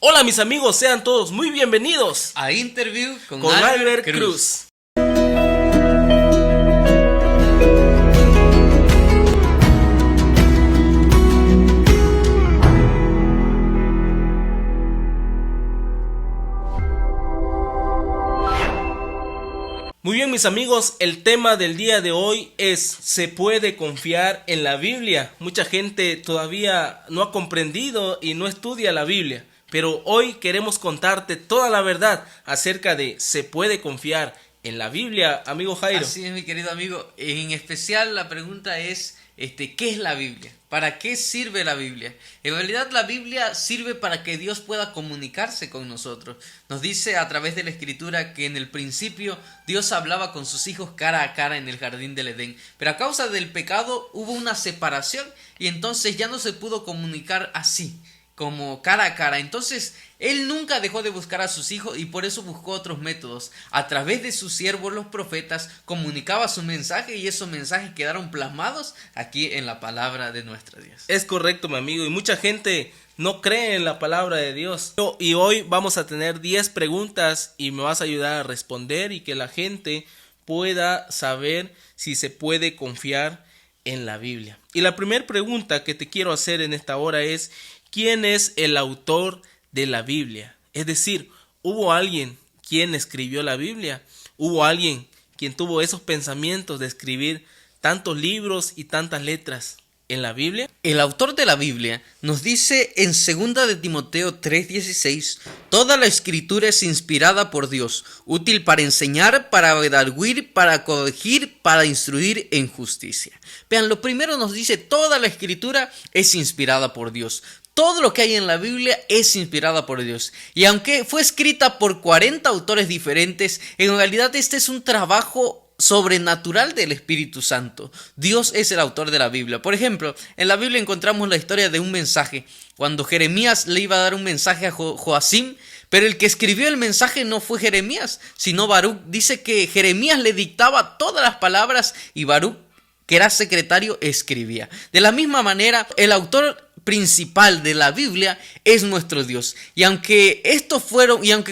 Hola mis amigos, sean todos muy bienvenidos a Interview con Albert Cruz. Muy bien mis amigos, el tema del día de hoy es ¿se puede confiar en la Biblia? Mucha gente todavía no ha comprendido y no estudia la Biblia, pero hoy queremos contarte toda la verdad acerca de ¿se puede confiar en la Biblia, amigo Jairo? Así es, mi querido amigo. En especial la pregunta es, ¿qué es la Biblia? ¿Para qué sirve la Biblia? En realidad la Biblia sirve para que Dios pueda comunicarse con nosotros. Nos dice a través de la Escritura que en el principio Dios hablaba con sus hijos cara a cara en el jardín del Edén. Pero a causa del pecado hubo una separación y entonces ya no se pudo comunicar así, como cara a cara. Entonces él nunca dejó de buscar a sus hijos y por eso buscó otros métodos. A través de sus siervos los profetas comunicaba su mensaje y esos mensajes quedaron plasmados aquí en la palabra de nuestro Dios. Es correcto, mi amigo, y mucha gente no cree en la palabra de Dios. Y hoy vamos a tener 10 preguntas y me vas a ayudar a responder y que la gente pueda saber si se puede confiar en la Biblia. Y la primera pregunta que te quiero hacer en esta hora es: ¿quién es el autor de la Biblia? Es decir, ¿hubo alguien quien escribió la Biblia? ¿Hubo alguien quien tuvo esos pensamientos de escribir tantos libros y tantas letras en la Biblia? El autor de la Biblia nos dice en 2 de Timoteo 3:16: toda la escritura es inspirada por Dios, útil para enseñar, para redarguir, para corregir, para instruir en justicia. Vean, lo primero nos dice, toda la escritura es inspirada por Dios. Todo lo que hay en la Biblia es inspirada por Dios. Y aunque fue escrita por 40 autores diferentes, en realidad este es un trabajo sobrenatural del Espíritu Santo. Dios es el autor de la Biblia. Por ejemplo, en la Biblia encontramos la historia de un mensaje. Cuando Jeremías le iba a dar un mensaje a Joacim, pero el que escribió el mensaje no fue Jeremías, sino Baruch. Dice que Jeremías le dictaba todas las palabras y Baruch, que era secretario, escribía. De la misma manera, el autor principal de la Biblia es nuestro Dios. Y aunque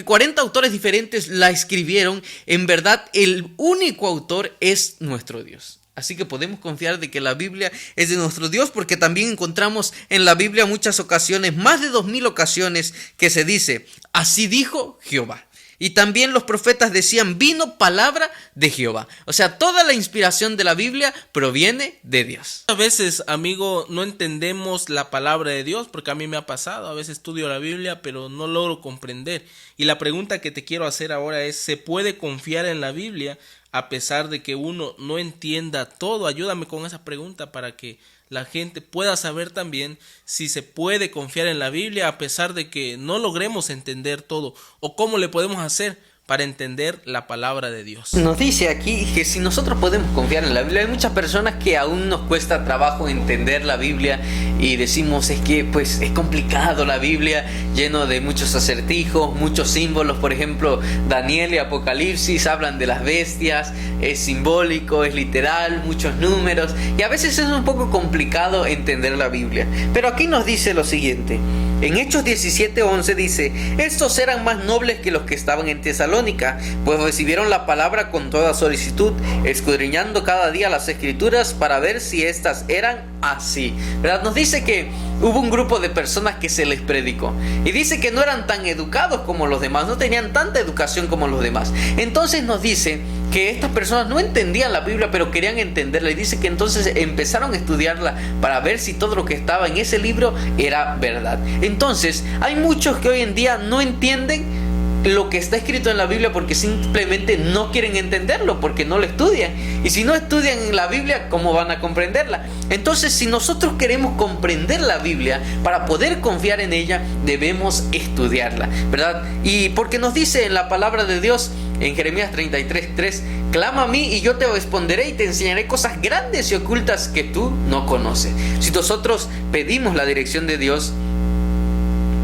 40 autores diferentes la escribieron, en verdad el único autor es nuestro Dios. Así que podemos confiar de que la Biblia es de nuestro Dios, porque también encontramos en la Biblia muchas ocasiones, más de 2000 ocasiones, que se dice: así dijo Jehová. Y también los profetas decían: vino palabra de Jehová. O sea, toda la inspiración de la Biblia proviene de Dios. A veces, amigo, no entendemos la palabra de Dios, porque a mí me ha pasado. A veces estudio la Biblia, pero no logro comprender. Y la pregunta que te quiero hacer ahora es: ¿se puede confiar en la Biblia a pesar de que uno no entienda todo? Ayúdame con esa pregunta para que la gente pueda saber también si se puede confiar en la Biblia a pesar de que no logremos entender todo, o cómo le podemos hacer para entender la palabra de Dios. Nos dice aquí que si nosotros podemos confiar en la Biblia, hay muchas personas que aún nos cuesta trabajo entender la Biblia y decimos: es que pues es complicado la Biblia, lleno de muchos acertijos, muchos símbolos. Por ejemplo, Daniel y Apocalipsis hablan de las bestias, es simbólico, es literal, muchos números, y a veces es un poco complicado entender la Biblia. Pero aquí nos dice lo siguiente. En Hechos 17:11 dice: estos eran más nobles que los que estaban en Tesalónica, pues recibieron la palabra con toda solicitud, escudriñando cada día las escrituras para ver si estas eran así. ¿Verdad? Nos dice que hubo un grupo de personas que se les predicó y dice que no eran tan educados como los demás, no tenían tanta educación como los demás. Entonces nos dice que estas personas no entendían la Biblia, pero querían entenderla, y dice que entonces empezaron a estudiarla para ver si todo lo que estaba en ese libro era verdad. Entonces hay muchos que hoy en día no entienden lo que está escrito en la Biblia porque simplemente no quieren entenderlo, porque no lo estudian. Y si no estudian la Biblia, ¿cómo van a comprenderla? Entonces, si nosotros queremos comprender la Biblia, para poder confiar en ella, debemos estudiarla, ¿verdad? Y porque nos dice en la palabra de Dios, en Jeremías 33:3: clama a mí y yo te responderé y te enseñaré cosas grandes y ocultas que tú no conoces. Si nosotros pedimos la dirección de Dios,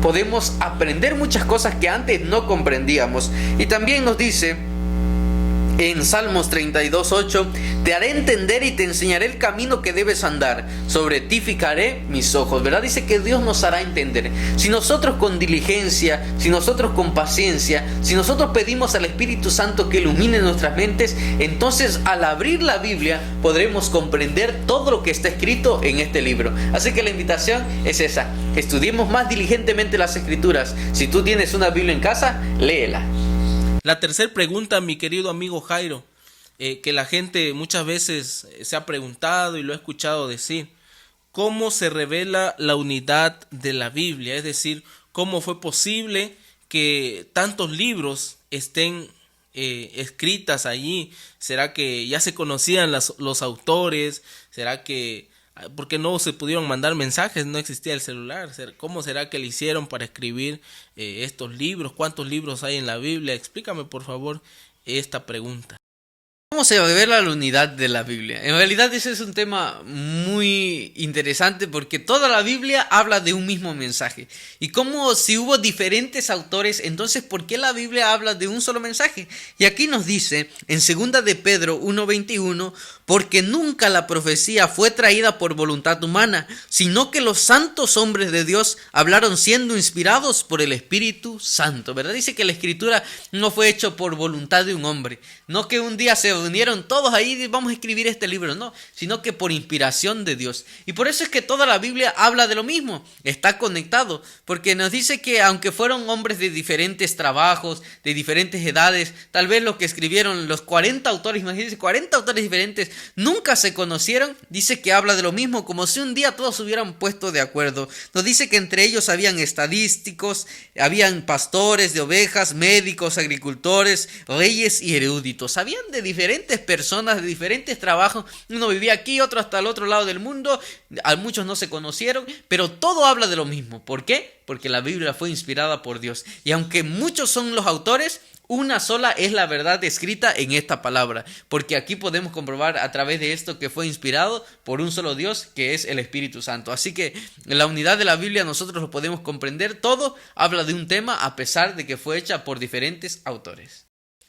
podemos aprender muchas cosas que antes no comprendíamos. Y también nos dice En Salmos 32:8, te haré entender y te enseñaré el camino que debes andar. Sobre ti fijaré mis ojos, ¿verdad? Dice que Dios nos hará entender. Si nosotros con diligencia, si nosotros con paciencia, si nosotros pedimos al Espíritu Santo que ilumine nuestras mentes, entonces al abrir la Biblia podremos comprender todo lo que está escrito en este libro. Así que la invitación es esa: estudiemos más diligentemente las Escrituras. Si tú tienes una Biblia en casa, léela. La tercera pregunta, mi querido amigo Jairo, que la gente muchas veces se ha preguntado y lo he escuchado decir: ¿cómo se revela la unidad de la Biblia? Es decir, ¿cómo fue posible que tantos libros estén escritas allí? ¿Será que ya se conocían los autores? ¿Será que porque no se pudieron mandar mensajes? No existía el celular. ¿Cómo será que le hicieron para escribir estos libros? ¿Cuántos libros hay en la Biblia? Explícame por favor esta pregunta. ¿Cómo se revela la unidad de la Biblia? En realidad ese es un tema muy interesante porque toda la Biblia habla de un mismo mensaje. Y como si hubo diferentes autores, entonces ¿por qué la Biblia habla de un solo mensaje? Y aquí nos dice en 2 de Pedro 1:21, porque nunca la profecía fue traída por voluntad humana, sino que los santos hombres de Dios hablaron siendo inspirados por el Espíritu Santo, ¿verdad? Dice que la escritura no fue hecha por voluntad de un hombre, no que un día se unieron todos ahí y vamos a escribir este libro, no, sino que por inspiración de Dios. Y por eso es que toda la Biblia habla de lo mismo, está conectado, porque nos dice que aunque fueron hombres de diferentes trabajos, de diferentes edades, tal vez los que escribieron, los 40 autores, imagínense, 40 autores diferentes, nunca se conocieron. Dice que habla de lo mismo, como si un día todos se hubieran puesto de acuerdo. Nos dice que entre ellos habían estadísticos, habían pastores de ovejas, médicos, agricultores, reyes y eruditos. Habían de diferentes personas, de diferentes trabajos. Uno vivía aquí, otro hasta el otro lado del mundo. A muchos no se conocieron, pero todo habla de lo mismo. ¿Por qué? Porque la Biblia fue inspirada por Dios. Y aunque muchos son los autores, una sola es la verdad escrita en esta palabra, porque aquí podemos comprobar a través de esto que fue inspirado por un solo Dios, que es el Espíritu Santo. Así que en la unidad de la Biblia nosotros lo podemos comprender. Todo habla de un tema a pesar de que fue hecha por diferentes autores.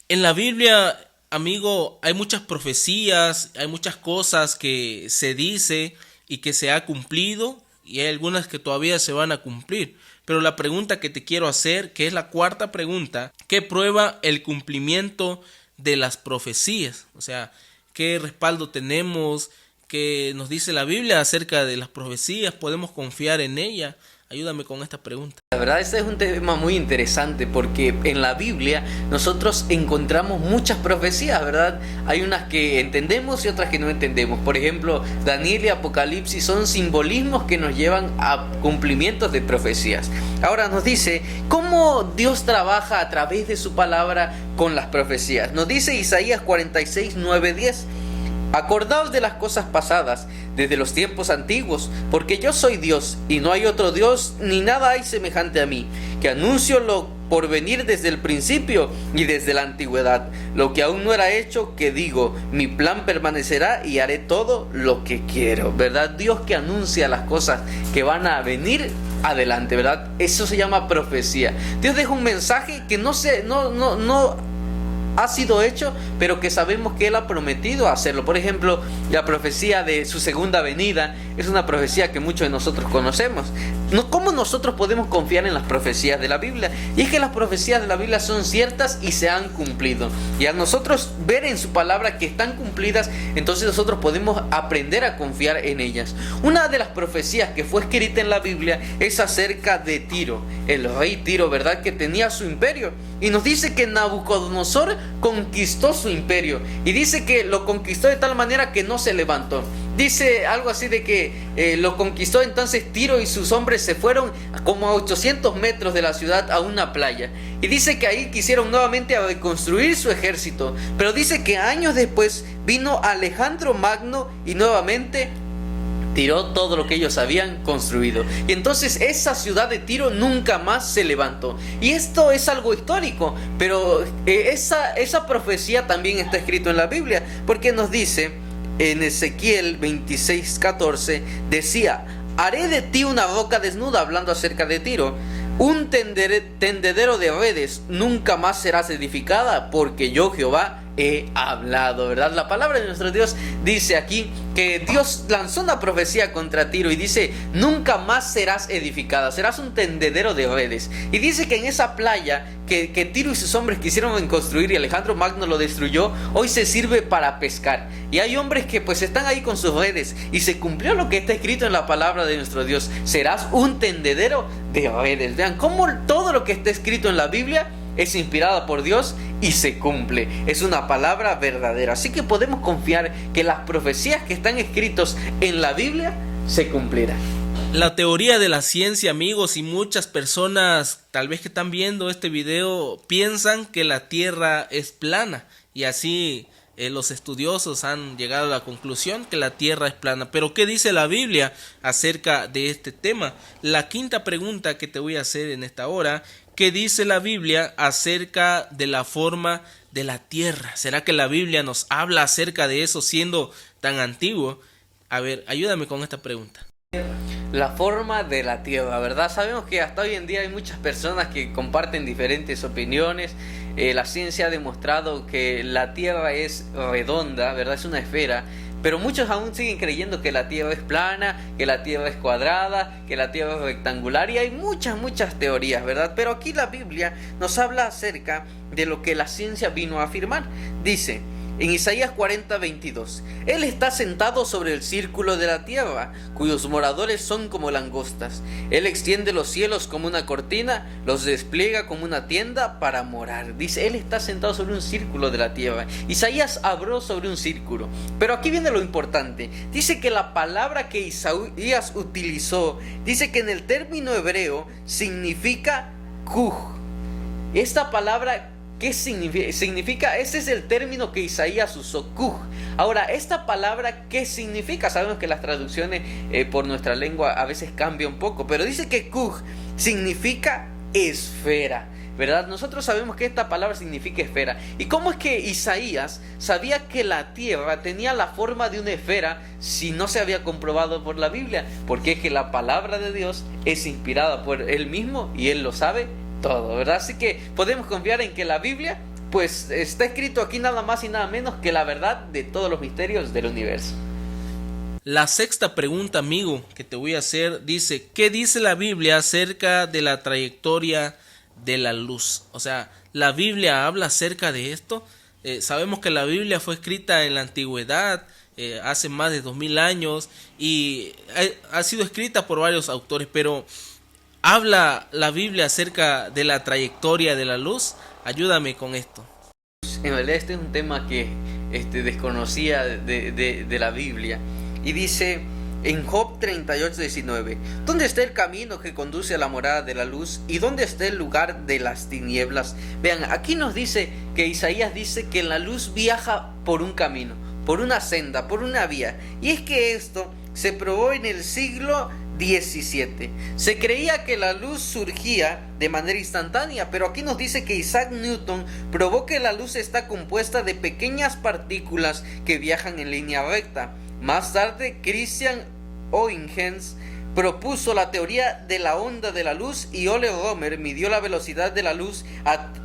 En la Biblia, amigo, hay muchas profecías, hay muchas cosas que se dice y que se ha cumplido, y hay algunas que todavía se van a cumplir. Pero la pregunta que te quiero hacer, que es la cuarta pregunta, ¿qué prueba el cumplimiento de las profecías? O sea, ¿qué respaldo tenemos? ¿Qué nos dice la Biblia acerca de las profecías? ¿Podemos confiar en ella? Ayúdame con esta pregunta. La verdad, este es un tema muy interesante porque en la Biblia nosotros encontramos muchas profecías, ¿verdad? Hay unas que entendemos y otras que no entendemos. Por ejemplo, Daniel y Apocalipsis son simbolismos que nos llevan a cumplimientos de profecías. Ahora nos dice cómo Dios trabaja a través de su palabra con las profecías. Nos dice Isaías 46, 9, 10. Acordaos de las cosas pasadas, desde los tiempos antiguos, porque yo soy Dios, y no hay otro Dios, ni nada hay semejante a mí, que anuncio lo por venir desde el principio y desde la antigüedad, lo que aún no era hecho, que digo, mi plan permanecerá y haré todo lo que quiero, ¿verdad? Dios que anuncia las cosas que van a venir adelante, ¿verdad? Eso se llama profecía. Dios deja un mensaje que no ha sido hecho, pero que sabemos que Él ha prometido hacerlo. Por ejemplo, la profecía de su segunda venida es una profecía que muchos de nosotros conocemos. ¿Cómo nosotros podemos confiar en las profecías de la Biblia? Y es que las profecías de la Biblia son ciertas y se han cumplido. Y al nosotros ver en su palabra que están cumplidas, entonces nosotros podemos aprender a confiar en ellas. Una de las profecías que fue escrita en la Biblia es acerca de Tiro, el rey Tiro, ¿verdad? Que tenía su imperio. Y nos dice que Nabucodonosor conquistó su imperio. Y dice que lo conquistó de tal manera que no se levantó. Dice algo así de que lo conquistó, entonces Tiro y sus hombres se fueron como a 800 metros de la ciudad a una playa. Y dice que ahí quisieron nuevamente a reconstruir su ejército. Pero dice que años después vino Alejandro Magno y nuevamente tiró todo lo que ellos habían construido. Y entonces esa ciudad de Tiro nunca más se levantó. Y esto es algo histórico, pero esa profecía también está escrito en la Biblia, porque nos dice en Ezequiel 26:14, decía: haré de ti una roca desnuda, hablando acerca de Tiro. Un tendedero de redes, nunca más serás edificada, porque yo Jehová he hablado, ¿verdad? La palabra de nuestro Dios dice aquí que Dios lanzó una profecía contra Tiro y dice: nunca más serás edificada, serás un tendedero de redes. Y dice que en esa playa que Tiro y sus hombres quisieron construir y Alejandro Magno lo destruyó, hoy se sirve para pescar. Y hay hombres que pues están ahí con sus redes, y se cumplió lo que está escrito en la palabra de nuestro Dios: serás un tendedero de redes. Vean cómo todo lo que está escrito en la Biblia es inspirada por Dios y se cumple. Es una palabra verdadera. Así que podemos confiar que las profecías que están escritas en la Biblia se cumplirán. La teoría de la ciencia, amigos, y muchas personas tal vez que están viendo este video piensan que la Tierra es plana, y así los estudiosos han llegado a la conclusión que la Tierra es plana. Pero ¿qué dice la Biblia acerca de este tema? La quinta pregunta que te voy a hacer en esta hora: ¿qué dice la Biblia acerca de la forma de la Tierra? ¿Será que la Biblia nos habla acerca de eso siendo tan antiguo? A ver, ayúdame con esta pregunta. La forma de la Tierra, ¿verdad? Sabemos que hasta hoy en día hay muchas personas que comparten diferentes opiniones. La ciencia ha demostrado que la Tierra es redonda, ¿verdad? Es una esfera. Pero muchos aún siguen creyendo que la Tierra es plana, que la Tierra es cuadrada, que la Tierra es rectangular, y hay muchas teorías, ¿verdad? Pero aquí la Biblia nos habla acerca de lo que la ciencia vino a afirmar. Dice en Isaías 40:22: Él está sentado sobre el círculo de la tierra, cuyos moradores son como langostas. Él extiende los cielos como una cortina, los despliega como una tienda para morar. Dice, Él está sentado sobre un círculo de la tierra. Isaías habló sobre un círculo. Pero aquí viene lo importante. Dice que la palabra que Isaías utilizó, dice que en el término hebreo significa kuj. Esta palabra, ¿qué significa? Ese es el término que Isaías usó, kuj. Ahora, esta palabra, ¿qué significa? Sabemos que las traducciones por nuestra lengua a veces cambian un poco, pero dice que kuj significa esfera, ¿verdad? Nosotros sabemos que esta palabra significa esfera. ¿Y cómo es que Isaías sabía que la tierra tenía la forma de una esfera si no se había comprobado por la Biblia? Porque es que la palabra de Dios es inspirada por Él mismo y Él lo sabe todo, ¿verdad? Así que podemos confiar en que la Biblia pues está escrito aquí nada más y nada menos que la verdad de todos los misterios del universo. La sexta pregunta, amigo, que te voy a hacer dice: ¿qué dice la Biblia acerca de la trayectoria de la luz? O sea, ¿la Biblia habla acerca de esto? Sabemos que la Biblia fue escrita en la antigüedad, hace más de 2000 años, y ha sido escrita por varios autores, pero ¿habla la Biblia acerca de la trayectoria de la luz? Ayúdame con esto. En realidad este es un tema que desconocía de la Biblia. Y dice en Job 38:19: ¿dónde está el camino que conduce a la morada de la luz? ¿Y dónde está el lugar de las tinieblas? Vean, aquí nos dice que Isaías dice que la luz viaja por un camino, por una senda, por una vía. Y es que esto se probó en el siglo 17. Se creía que la luz surgía de manera instantánea, pero aquí nos dice que Isaac Newton probó que la luz está compuesta de pequeñas partículas que viajan en línea recta. Más tarde, Christian Huygens propuso la teoría de la onda de la luz, y Ole Romer midió la velocidad de la luz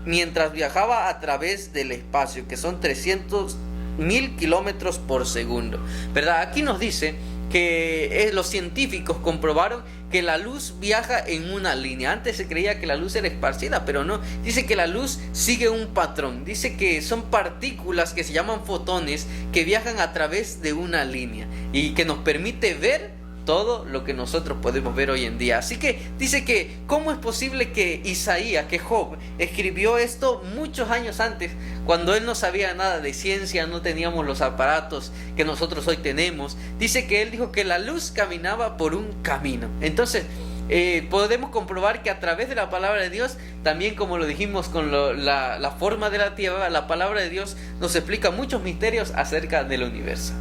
mientras viajaba a través del espacio, que son 300.000 kilómetros por segundo, ¿verdad? Aquí nos dice que los científicos comprobaron que la luz viaja en una línea. Antes se creía que la luz era esparcida, pero no. Dice que la luz sigue un patrón. Dice que son partículas que se llaman fotones que viajan a través de una línea y que nos permite ver todo lo que nosotros podemos ver hoy en día. Así que dice que ¿cómo es posible que Isaías, que Job escribió esto muchos años antes, cuando él no sabía nada de ciencia, no teníamos los aparatos que nosotros hoy tenemos? Dice que él dijo que la luz caminaba por un camino. Entonces podemos comprobar que a través de la palabra de Dios, también como lo dijimos con la forma de la tierra, la palabra de Dios nos explica muchos misterios acerca del universo.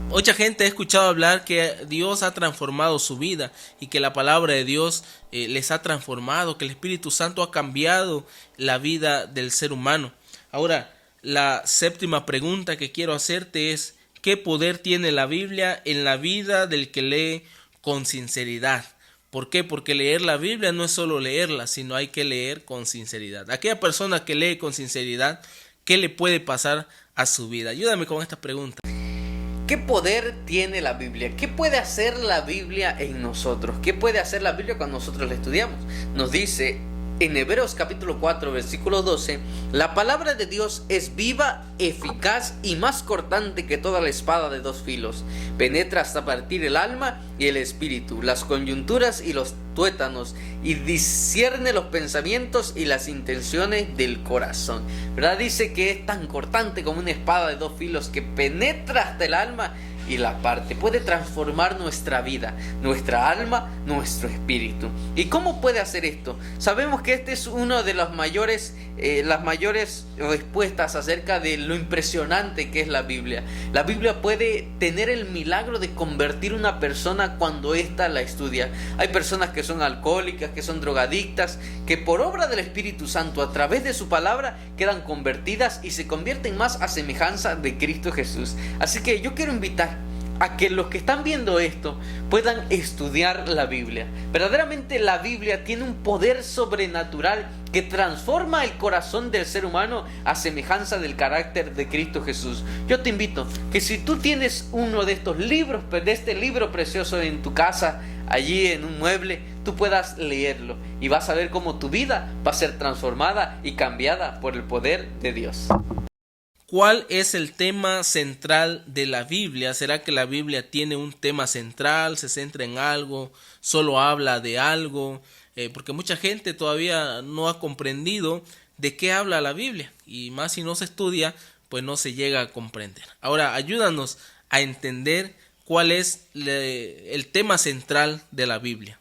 Mucha gente ha escuchado hablar que Dios ha transformado su vida y que la palabra de Dios les ha transformado, que el Espíritu Santo ha cambiado la vida del ser humano. Ahora, la séptima pregunta que quiero hacerte es: ¿qué poder tiene la Biblia en la vida del que lee con sinceridad? ¿Por qué? Porque leer la Biblia no es solo leerla, sino hay que leer con sinceridad. Aquella persona que lee con sinceridad, ¿qué le puede pasar a su vida? Ayúdame con esta pregunta. ¿Qué poder tiene la Biblia? ¿Qué puede hacer la Biblia en nosotros? ¿Qué puede hacer la Biblia cuando nosotros la estudiamos? Nos dice en Hebreos capítulo 4, versículo 12, la palabra de Dios es viva, eficaz y más cortante que toda la espada de dos filos. Penetra hasta partir el alma y el espíritu, las coyunturas y los tuétanos, y discierne los pensamientos y las intenciones del corazón. ¿Verdad? Dice que es tan cortante como una espada de dos filos que penetra hasta el alma y la parte. Puede transformar nuestra vida, nuestra alma, nuestro espíritu. ¿Y cómo puede hacer esto? Sabemos que este es uno de las mayores respuestas acerca de lo impresionante que es la Biblia. La Biblia puede tener el milagro de convertir una persona cuando ésta la estudia. Hay personas que son alcohólicas, que son drogadictas, que por obra del Espíritu Santo, a través de su palabra, quedan convertidas y se convierten más a semejanza de Cristo Jesús. Así que yo quiero invitar a que los que están viendo esto puedan estudiar la Biblia. Verdaderamente la Biblia tiene un poder sobrenatural que transforma el corazón del ser humano a semejanza del carácter de Cristo Jesús. Yo te invito que si tú tienes uno de estos libros, de este libro precioso en tu casa, allí en un mueble, tú puedas leerlo y vas a ver cómo tu vida va a ser transformada y cambiada por el poder de Dios. ¿Cuál es el tema central de la Biblia? ¿Será que la Biblia tiene un tema central, se centra en algo, solo habla de algo? Porque mucha gente todavía no ha comprendido de qué habla la Biblia, y más si no se estudia, pues no se llega a comprender. Ahora, ayúdanos a entender cuál es el tema central de la Biblia.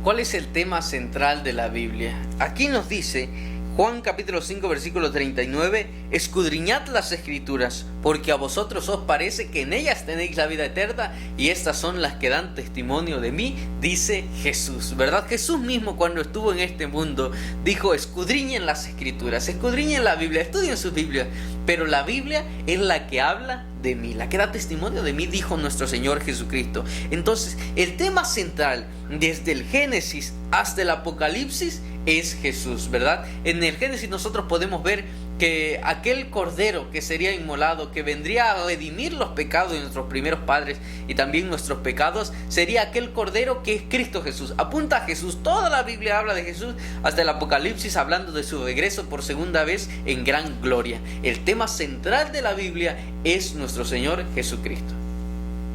¿Cuál es el tema central de la Biblia? Aquí nos dice Juan capítulo 5 versículo 39, escudriñad las escrituras, porque a vosotros os parece que en ellas tenéis la vida eterna, y estas son las que dan testimonio de mí, dice Jesús. ¿Verdad? Jesús mismo, cuando estuvo en este mundo, dijo: escudriñen las escrituras, escudriñen la Biblia, estudien sus Biblias, pero la Biblia es la que habla de mí, la que da testimonio de mí, dijo nuestro Señor Jesucristo. Entonces, el tema central desde el Génesis hasta el Apocalipsis es Jesús, ¿verdad? En el Génesis nosotros podemos ver que aquel cordero que sería inmolado, que vendría a redimir los pecados de nuestros primeros padres y también nuestros pecados, sería aquel cordero que es Cristo Jesús. Apunta a Jesús, toda la Biblia habla de Jesús, hasta el Apocalipsis hablando de su regreso por segunda vez en gran gloria. El tema central de la Biblia es nuestro Señor Jesucristo.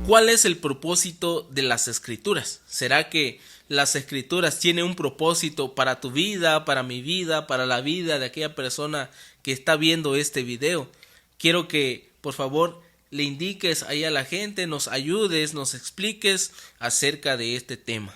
¿Cuál es el propósito de las Escrituras? ¿Será que las Escrituras tienen un propósito para tu vida, para mi vida, para la vida de aquella persona que está viendo este video? Quiero que, por favor, le indiques ahí a la gente, nos ayudes, nos expliques acerca de este tema.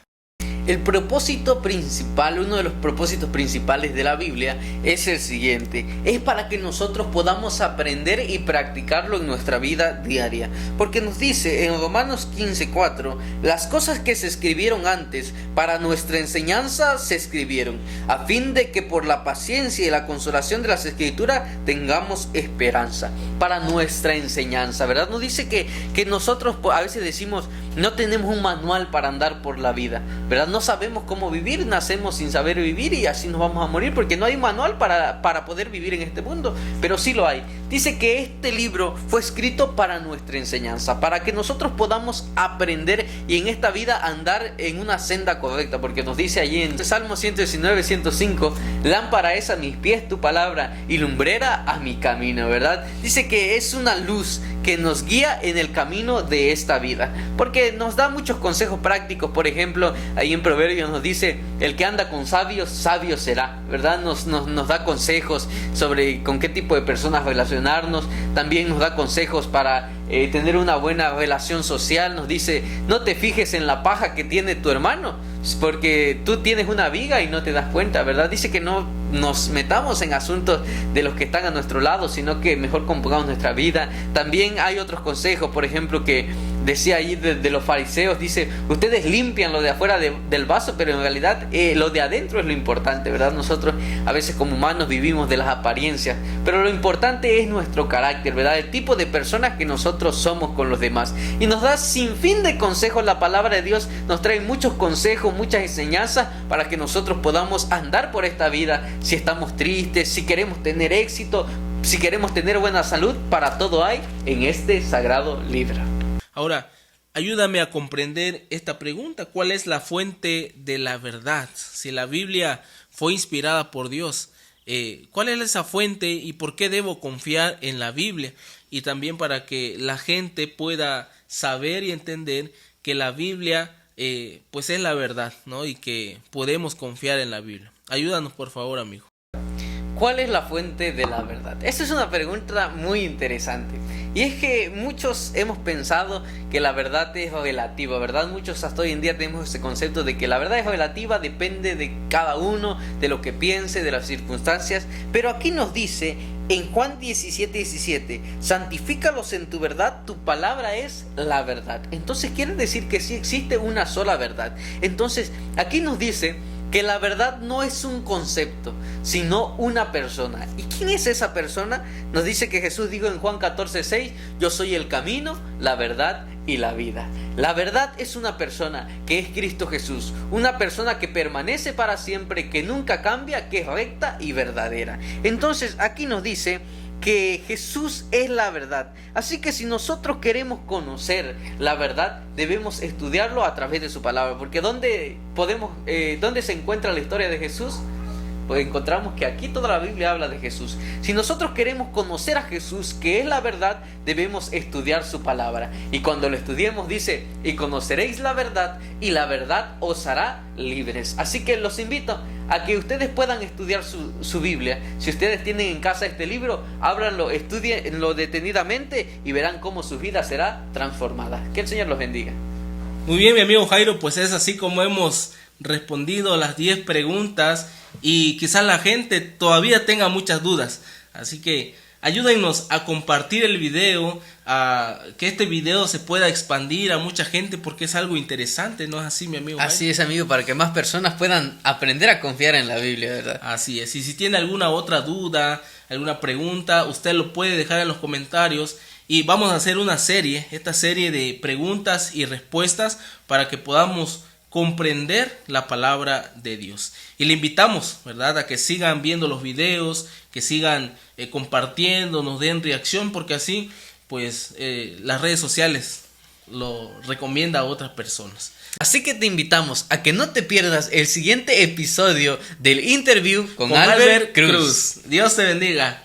El propósito principal, uno de los propósitos principales de la Biblia es el siguiente: es para que nosotros podamos aprender y practicarlo en nuestra vida diaria. Porque nos dice en Romanos 15:4, las cosas que se escribieron antes para nuestra enseñanza se escribieron, a fin de que por la paciencia y la consolación de las Escrituras tengamos esperanza. Para nuestra enseñanza, ¿verdad? Nos dice que nosotros a veces decimos, no tenemos un manual para andar por la vida, ¿verdad? No sabemos cómo vivir, nacemos sin saber vivir y así nos vamos a morir, porque no hay manual para poder vivir en este mundo, pero sí lo hay. Dice que este libro fue escrito para nuestra enseñanza, para que nosotros podamos aprender y en esta vida andar en una senda correcta, porque nos dice allí en Salmo 119, 105, lámpara es a mis pies tu palabra y lumbrera a mi camino, ¿verdad? Dice que es una luz que nos guía en el camino de esta vida, porque nos da muchos consejos prácticos. Por ejemplo, ahí en Proverbios nos dice, el que anda con sabios, sabio será, ¿verdad? Nos da consejos sobre con qué tipo de personas relacionarnos. También nos da consejos para tener una buena relación social. Nos dice, no te fijes en la paja que tiene tu hermano, porque tú tienes una viga y no te das cuenta, ¿verdad? Dice que no nos metamos en asuntos de los que están a nuestro lado, sino que mejor compongamos nuestra vida. También hay otros consejos, por ejemplo, que decía ahí de los fariseos, dice, ustedes limpian lo de afuera del vaso, pero en realidad lo de adentro es lo importante, ¿verdad? Nosotros a veces como humanos vivimos de las apariencias, pero lo importante es nuestro carácter, ¿verdad? El tipo de personas que nosotros somos con los demás. Y nos da sin fin de consejos. La palabra de Dios nos trae muchos consejos, muchas enseñanzas para que nosotros podamos andar por esta vida. Si estamos tristes, si queremos tener éxito, si queremos tener buena salud, para todo hay en este sagrado libro. Ahora, ayúdame a comprender esta pregunta. ¿Cuál es la fuente de la verdad? Si la Biblia fue inspirada por Dios, ¿cuál es esa fuente y por qué debo confiar en la Biblia? Y también para que la gente pueda saber y entender que la Biblia pues es la verdad, ¿no? Y que podemos confiar en la Biblia. Ayúdanos, por favor, amigo. ¿Cuál es la fuente de la verdad? Esa es una pregunta muy interesante. Y es que muchos hemos pensado que la verdad es relativa, ¿verdad? Muchos hasta hoy en día tenemos ese concepto de que la verdad es relativa, depende de cada uno, de lo que piense, de las circunstancias. Pero aquí nos dice en Juan 17:17, santifícalos en tu verdad, tu palabra es la verdad. Entonces quiere decir que sí existe una sola verdad. Entonces aquí nos dice que la verdad no es un concepto, sino una persona. ¿Y quién es esa persona? Nos dice que Jesús dijo en Juan 14:6, yo soy el camino, la verdad y la vida. La verdad es una persona que es Cristo Jesús, una persona que permanece para siempre, que nunca cambia, que es recta y verdadera. Entonces aquí nos dice que Jesús es la verdad. Así que si nosotros queremos conocer la verdad, debemos estudiarlo a través de su palabra. Porque ¿dónde se encuentra la historia de Jesús? Pues encontramos que aquí toda la Biblia habla de Jesús. Si nosotros queremos conocer a Jesús, que es la verdad, debemos estudiar su palabra. Y cuando lo estudiemos dice, y conoceréis la verdad, y la verdad os hará libres. Así que los invito a que ustedes puedan estudiar su Biblia. Si ustedes tienen en casa este libro, ábranlo, estudienlo detenidamente y verán cómo su vida será transformada. Que el Señor los bendiga. Muy bien, mi amigo Jairo, pues es así como hemos respondido las 10 preguntas y quizás la gente todavía tenga muchas dudas. Así que ayúdennos a compartir el video, a que este video se pueda expandir a mucha gente porque es algo interesante, ¿no es así, mi amigo? Así es, amigo, para que más personas puedan aprender a confiar en la Biblia, ¿verdad? Así es, y si tiene alguna otra duda, alguna pregunta, usted lo puede dejar en los comentarios y vamos a hacer una serie, esta serie de preguntas y respuestas para que podamos comprender la palabra de Dios. Y le invitamos, ¿verdad?, a que sigan viendo los videos, que sigan compartiendo, nos den reacción, porque así, pues, las redes sociales lo recomienda a otras personas. Así que te invitamos a que no te pierdas el siguiente episodio del interview con Albert Cruz. Dios te bendiga.